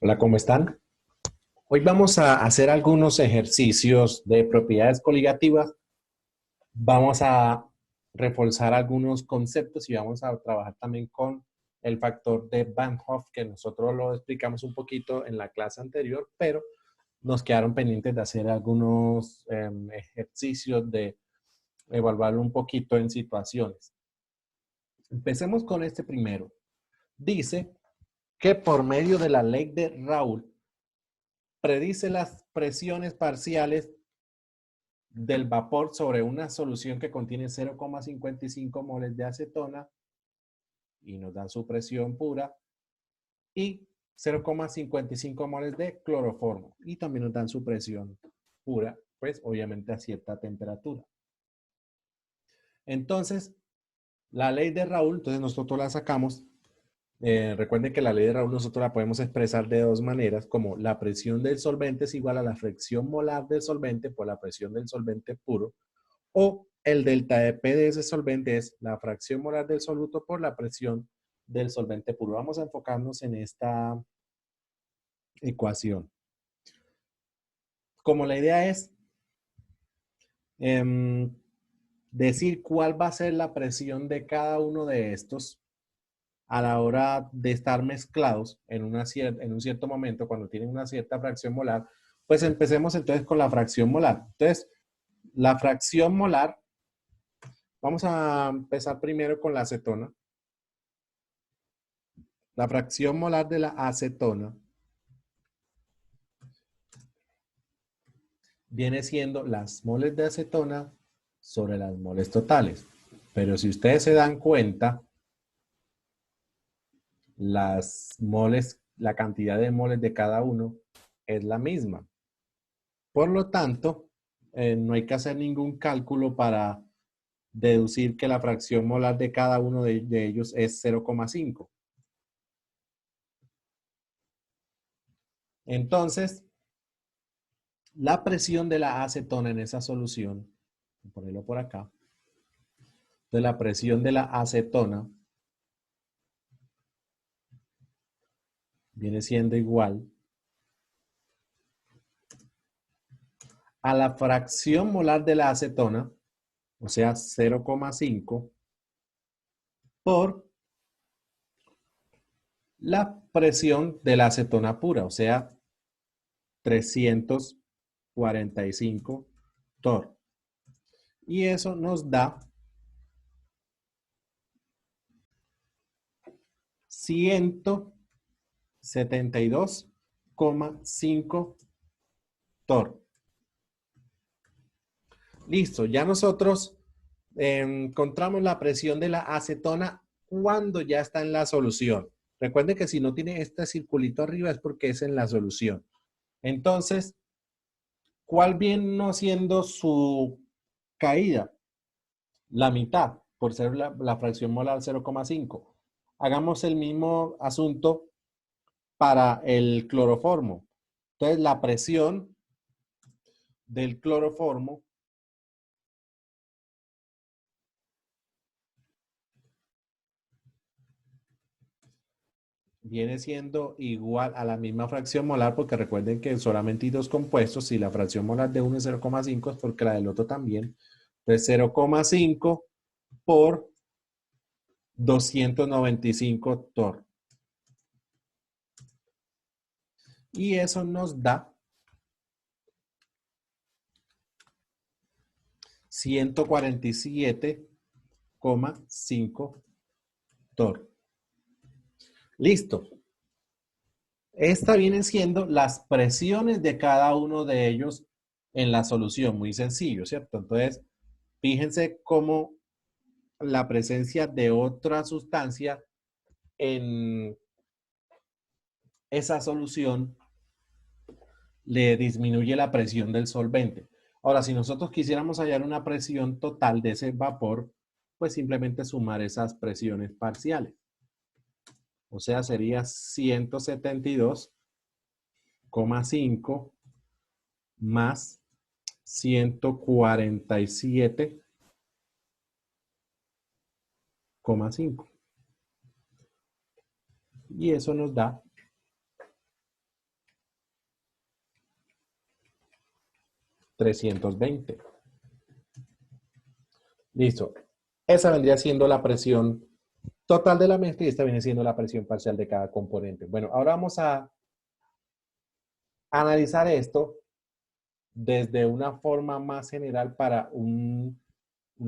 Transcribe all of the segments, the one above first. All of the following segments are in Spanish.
Hola, ¿cómo están? Hoy vamos a hacer algunos ejercicios de propiedades coligativas. Vamos a reforzar algunos conceptos y vamos a trabajar también con el factor de Van Hoff, que nosotros lo explicamos un poquito en la clase anterior, pero nos quedaron pendientes de hacer algunos ejercicios de evaluarlo un poquito en situaciones. Empecemos con este primero. Dice que por medio de la ley de Raoult, predice las presiones parciales del vapor sobre una solución que contiene 0,55 moles de acetona y nos dan su presión pura y 0,55 moles de cloroformo y también nos dan su presión pura, pues obviamente a cierta temperatura. Entonces, la ley de Raoult, entonces nosotros la sacamos. Recuerden que la ley de Raoult nosotros la podemos expresar de dos maneras, como la presión del solvente es igual a la fricción molar del solvente por la presión del solvente puro, o el delta de P de ese solvente es la fracción molar del soluto por la presión del solvente puro. Vamos a enfocarnos en esta ecuación. Como la idea es decir cuál va a ser la presión de cada uno de estos a la hora de estar mezclados en un cierto momento, cuando tienen una cierta fracción molar, pues empecemos entonces con la fracción molar. Entonces, la fracción molar, vamos a empezar primero con la acetona. La fracción molar de la acetona viene siendo las moles de acetona sobre las moles totales. Pero si ustedes se dan cuenta, las moles, la cantidad de moles de cada uno es la misma. Por lo tanto, no hay que hacer ningún cálculo para deducir que la fracción molar de cada uno de ellos es 0,5. Entonces, la presión de la acetona en esa solución, voy a ponerlo por acá, de la presión de la acetona viene siendo igual a la fracción molar de la acetona, o sea, 0,5, por la presión de la acetona pura, o sea, 345 torr. Y eso nos da 172,5 torr. Listo, ya nosotros encontramos la presión de la acetona cuando ya está en la solución. Recuerden que si no tiene este circulito arriba es porque es en la solución. Entonces, ¿cuál viene siendo su caída? La mitad, por ser la fracción molar 0,5. Hagamos el mismo asunto para el cloroformo. Entonces, la presión del cloroformo viene siendo igual a la misma fracción molar, porque recuerden que solamente hay dos compuestos. Si la fracción molar de uno es 0,5 es porque la del otro también. Entonces 0,5 por 295 torr. Y eso nos da 147,5 torr. Listo. Esta vienen siendo las presiones de cada uno de ellos en la solución. Muy sencillo, ¿cierto? Entonces, fíjense cómo la presencia de otra sustancia en esa solución le disminuye la presión del solvente. Ahora, si nosotros quisiéramos hallar una presión total de ese vapor, pues simplemente sumar esas presiones parciales. O sea, sería 172,5 más 147,5. Y eso nos da 320. Listo. Esa vendría siendo la presión total de la mezcla y esta viene siendo la presión parcial de cada componente. Bueno, ahora vamos a analizar esto desde una forma más general para una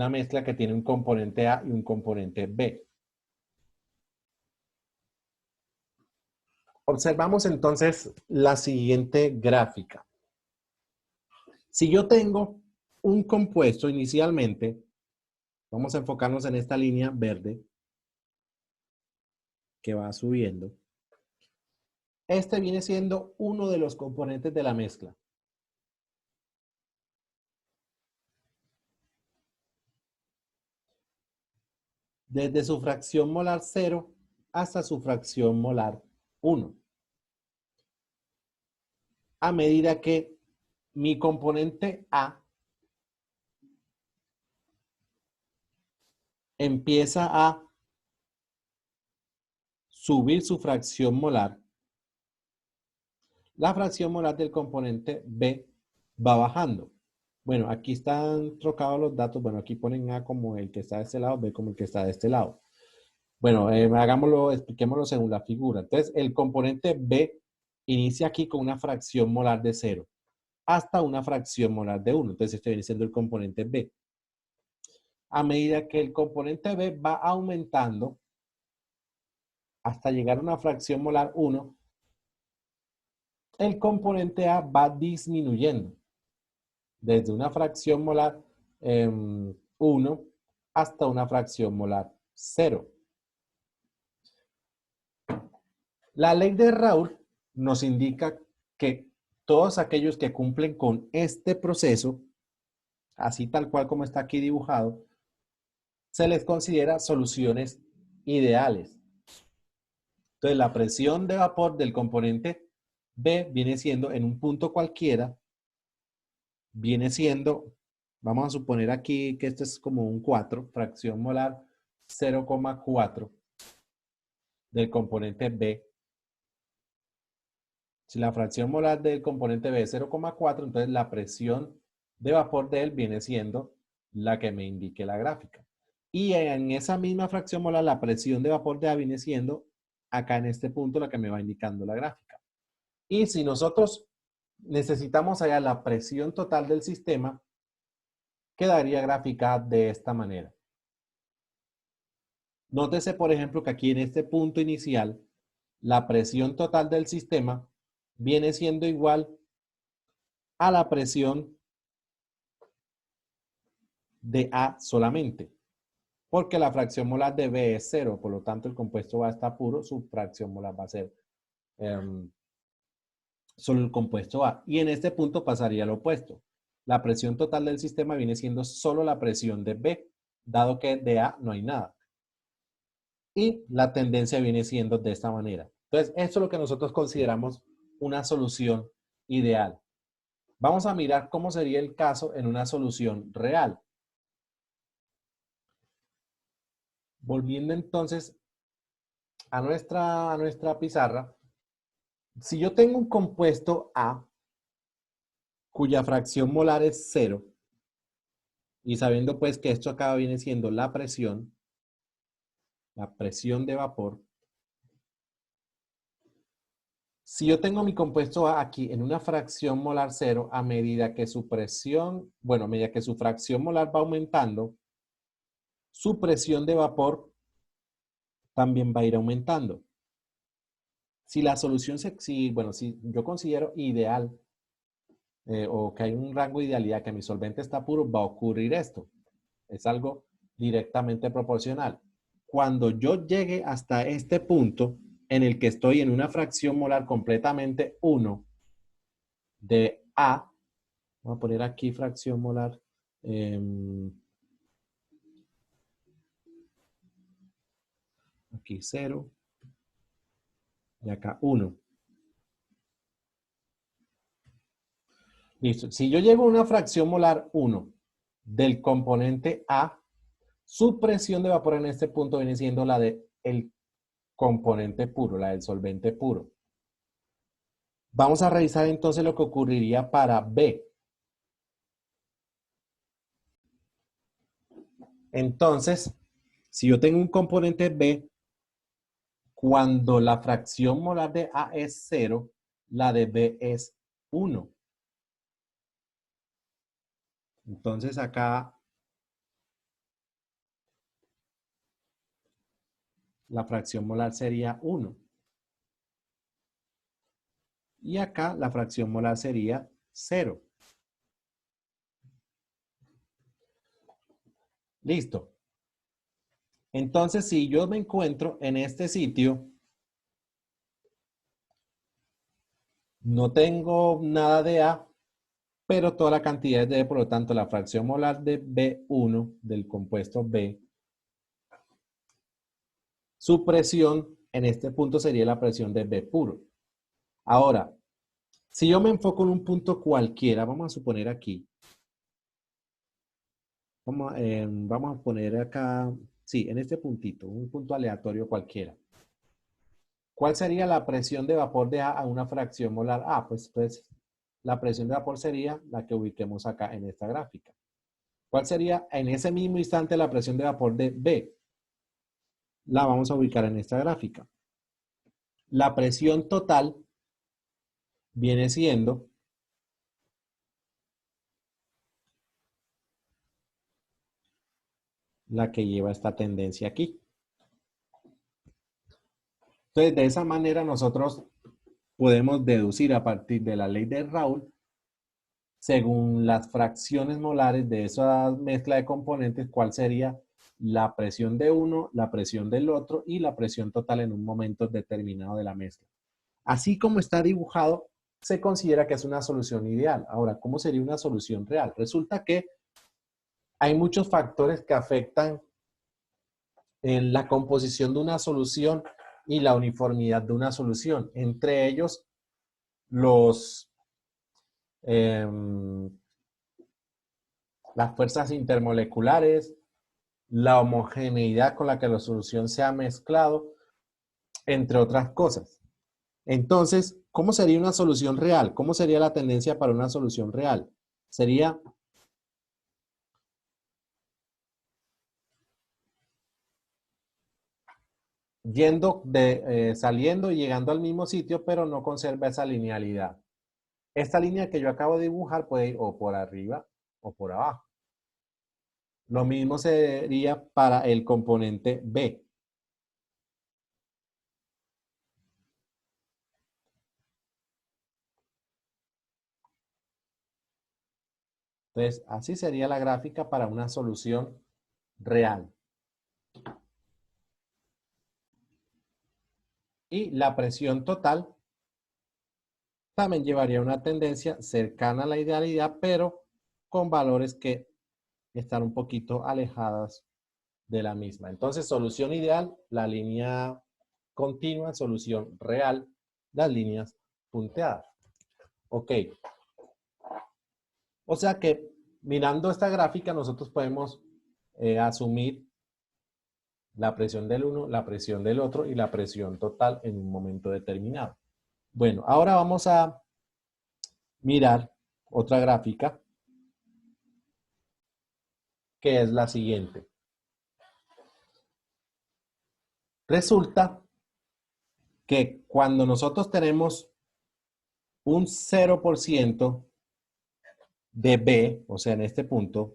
mezcla que tiene un componente A y un componente B. Observamos entonces la siguiente gráfica. Si yo tengo un compuesto inicialmente, vamos a enfocarnos en esta línea verde que va subiendo. Este viene siendo uno de los componentes de la mezcla. Desde su fracción molar 0 hasta su fracción molar 1. A medida que mi componente A empieza a subir su fracción molar, la fracción molar del componente B va bajando. Bueno, aquí están trocados los datos. Bueno, aquí ponen A como el que está de este lado, B como el que está de este lado. Bueno, hagámoslo, expliquémoslo según la figura. Entonces, el componente B inicia aquí con una fracción molar de 0 hasta una fracción molar de 1. Entonces, este viene siendo el componente B. A medida que el componente B va aumentando hasta llegar a una fracción molar 1, el componente A va disminuyendo desde una fracción molar 1 hasta una fracción molar 0. La ley de Raoult nos indica que todos aquellos que cumplen con este proceso, así tal cual como está aquí dibujado, se les considera soluciones ideales. Entonces, la presión de vapor del componente B viene siendo en un punto cualquiera, viene siendo, vamos a suponer aquí que esto es como un 4, fracción molar 0,4 del componente B. Si la fracción molar del componente B es 0,4, entonces la presión de vapor de él viene siendo la que me indique la gráfica. Y en esa misma fracción molar, la presión de vapor de A viene siendo acá en este punto la que me va indicando la gráfica. Y si nosotros necesitamos hallar la presión total del sistema, quedaría gráfica de esta manera. Nótese, por ejemplo, que aquí en este punto inicial, la presión total del sistema viene siendo igual a la presión de A solamente, porque la fracción molar de B es 0, por lo tanto el compuesto va a estar puro, su fracción molar va a ser solo el compuesto A. Y en este punto pasaría lo opuesto. La presión total del sistema viene siendo solo la presión de B, dado que de A no hay nada. Y la tendencia viene siendo de esta manera. Entonces, esto es lo que nosotros consideramos una solución ideal. Vamos a mirar cómo sería el caso en una solución real. Volviendo entonces a nuestra pizarra, si yo tengo un compuesto A cuya fracción molar es 0, y sabiendo pues que esto acá viene siendo la presión de vapor, si yo tengo mi compuesto A aquí en una fracción molar 0, a medida que su presión, bueno, a medida que su fracción molar va aumentando, su presión de vapor también va a ir aumentando. Si la solución, si yo considero ideal o que hay un rango de idealidad que mi solvente está puro, va a ocurrir esto. Es algo directamente proporcional. Cuando yo llegue hasta este punto en el que estoy en una fracción molar completamente 1 de A, vamos a poner aquí fracción molar, aquí 0 y acá 1. Listo. Si yo llego a una fracción molar 1 del componente A, su presión de vapor en este punto viene siendo la del componente puro, la del solvente puro. Vamos a revisar entonces lo que ocurriría para B. Entonces, si yo tengo un componente B, cuando la fracción molar de A es 0, la de B es 1. Entonces acá la fracción molar sería 1. Y acá la fracción molar sería 0. Listo. Entonces, si yo me encuentro en este sitio, no tengo nada de A, pero toda la cantidad es de B, por lo tanto, la fracción molar de B1 del compuesto B, su presión en este punto sería la presión de B puro. Ahora, si yo me enfoco en un punto cualquiera, vamos a suponer aquí, vamos a poner acá, sí, en este puntito, un punto aleatorio cualquiera. ¿Cuál sería la presión de vapor de A una fracción molar A? Pues la presión de vapor sería la que ubiquemos acá en esta gráfica. ¿Cuál sería en ese mismo instante la presión de vapor de B? La vamos a ubicar en esta gráfica. La presión total viene siendo la que lleva esta tendencia aquí. Entonces, de esa manera nosotros podemos deducir a partir de la ley de Raoult, según las fracciones molares de esa mezcla de componentes, cuál sería la presión de uno, la presión del otro y la presión total en un momento determinado de la mezcla. Así como está dibujado, se considera que es una solución ideal. Ahora, ¿cómo sería una solución real? Resulta que hay muchos factores que afectan en la composición de una solución y la uniformidad de una solución. Entre ellos, los, eh, las fuerzas intermoleculares, la homogeneidad con la que la solución se ha mezclado, entre otras cosas. Entonces, ¿cómo sería una solución real? ¿Cómo sería la tendencia para una solución real? Sería saliendo y llegando al mismo sitio, pero no conserva esa linealidad. Esta línea que yo acabo de dibujar puede ir o por arriba o por abajo. Lo mismo sería para el componente B. Entonces, así sería la gráfica para una solución real. Y la presión total también llevaría una tendencia cercana a la idealidad, pero con valores que están un poquito alejadas de la misma. Entonces, solución ideal, la línea continua, solución real, las líneas punteadas. Ok. O sea que mirando esta gráfica nosotros podemos asumir la presión del uno, la presión del otro y la presión total en un momento determinado. Bueno, ahora vamos a mirar otra gráfica que es la siguiente. Resulta que cuando nosotros tenemos un 0% de B, o sea, en este punto,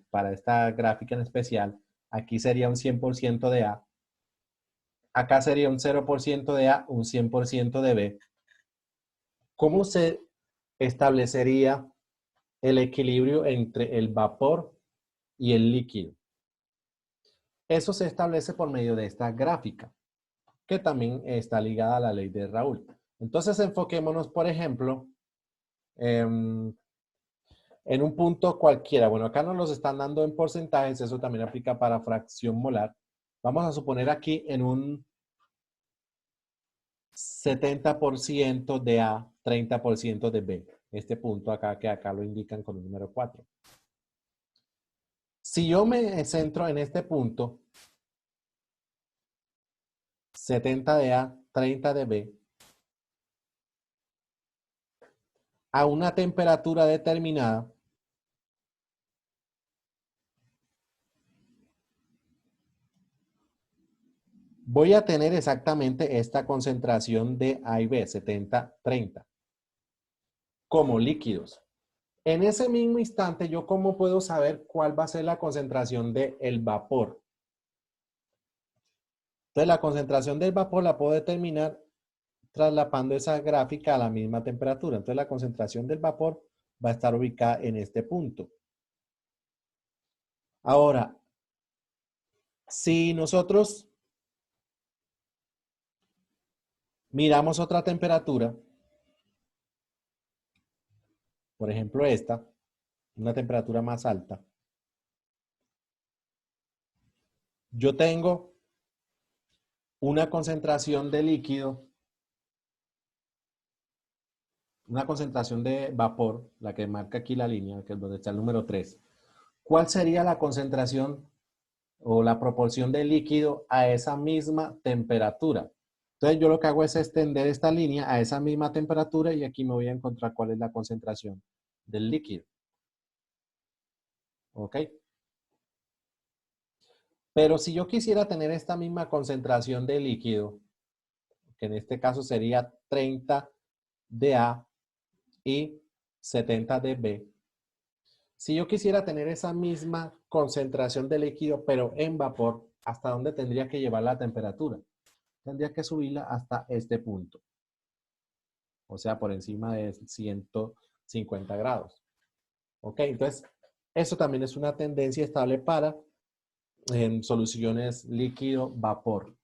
para esta gráfica en especial, aquí sería un 100% de A, acá sería un 0% de A, un 100% de B. ¿Cómo se establecería el equilibrio entre el vapor y el líquido? Eso se establece por medio de esta gráfica, que también está ligada a la ley de Raoult. Entonces, enfoquémonos, por ejemplo, en un punto cualquiera. Bueno, acá nos los están dando en porcentajes, eso también aplica para fracción molar. Vamos a suponer aquí en un 70% de A, 30% de B. Este punto acá, que acá lo indican con el número 4. Si yo me centro en este punto, 70 de A, 30 de B, a una temperatura determinada, voy a tener exactamente esta concentración de A y B, 70-30, como líquidos. En ese mismo instante, ¿yo cómo puedo saber cuál va a ser la concentración del vapor? Entonces, la concentración del vapor la puedo determinar traslapando esa gráfica a la misma temperatura. Entonces, la concentración del vapor va a estar ubicada en este punto. Ahora, si nosotros miramos otra temperatura, por ejemplo esta, una temperatura más alta, yo tengo una concentración de líquido, una concentración de vapor, la que marca aquí la línea, que es donde está el número 3. ¿Cuál sería la concentración o la proporción de líquido a esa misma temperatura? Entonces yo lo que hago es extender esta línea a esa misma temperatura y aquí me voy a encontrar cuál es la concentración del líquido. ¿Ok? Pero si yo quisiera tener esta misma concentración de líquido, que en este caso sería 30 de A y 70 de B, si yo quisiera tener esa misma concentración de líquido, pero en vapor, ¿hasta dónde tendría que llevar la temperatura? Tendría que subirla hasta este punto. O sea, por encima de 150 grados. ¿Ok? Entonces, eso también es una tendencia estable para en soluciones líquido-vapor.